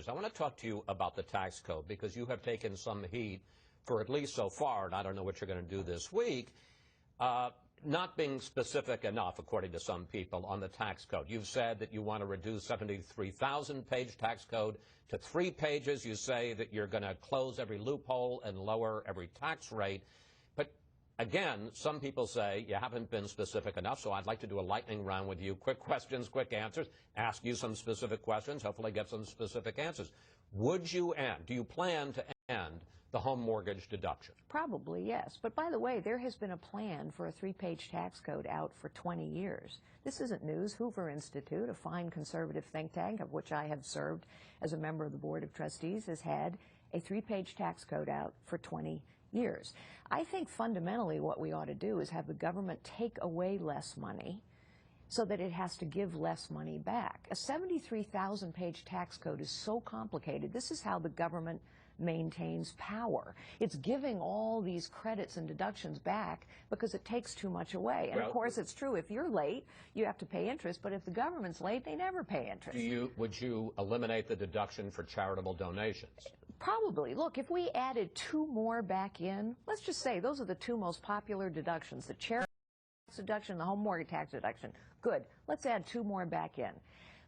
I want to talk to you about the tax code because you have taken some heat for at least so far, and I don't know what you're going to do this week, not being specific enough, according to some people, on the tax code. You've said that you want to reduce 73,000-page tax code to 3 pages. You say that you're going to close every loophole and lower every tax rate. But again, some people say you haven't been specific enough, so I'd like to do a lightning round with you. Quick questions, quick answers. Ask you some specific questions, hopefully get some specific answers. Would you end, do you plan to end the home mortgage deduction? Probably, yes. But by the way, there has been a plan for a 3-page tax code out for 20 years. This isn't news. Hoover Institute, a fine conservative think tank of which I have served as a member of the Board of Trustees, has had a 3-page tax code out for 20 years. I think fundamentally what we ought to do is have the government take away less money so that it has to give less money back. A 73,000-page tax code is so complicated. This is how the government maintains power. It's giving all these credits and deductions back because it takes too much away. And of course, it's true. If you're late, you have to pay interest. But if the government's late, they never pay interest. Would you eliminate the deduction for charitable donations? Probably. Look, if we added 2 more back in, let's just say those are the 2 most popular deductions, the charity tax deduction, the home mortgage tax deduction. Good. Let's add 2 more back in.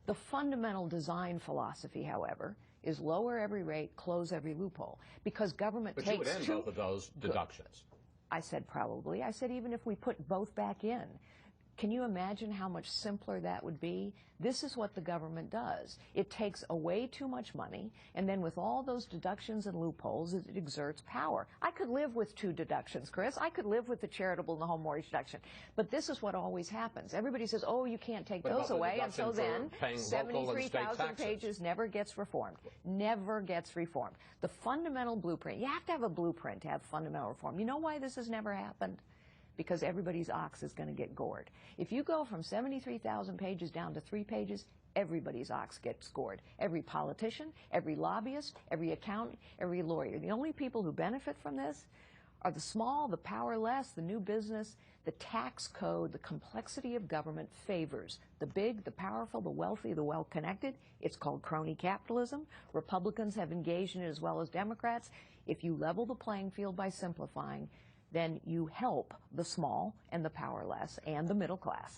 The fundamental design philosophy, however, is lower every rate, close every loophole, because government takes But you would end both of those deductions. I said probably. I said even if we put both back in. Can you imagine how much simpler that would be? This is what the government does. It takes away too much money, and then with all those deductions and loopholes, it exerts power. I could live with 2 deductions, Chris. I could live with the charitable and the home mortgage deduction. But this is what always happens. Everybody says, oh, you can't take those away, and so then 73,000 pages never gets reformed. Never gets reformed. The fundamental blueprint, you have to have a blueprint to have fundamental reform. You know why this has never happened? Because everybody's ox is going to get gored. If you go from 73,000 pages down to 3 pages, everybody's ox gets gored. Every politician, every lobbyist, every accountant, every lawyer. The only people who benefit from this are the small, the powerless, the new business. The tax code, the complexity of government favors the big, the powerful, the wealthy, the well-connected. It's called crony capitalism. Republicans have engaged in it as well as Democrats. If you level the playing field by simplifying, then you help the small and the powerless and the middle class.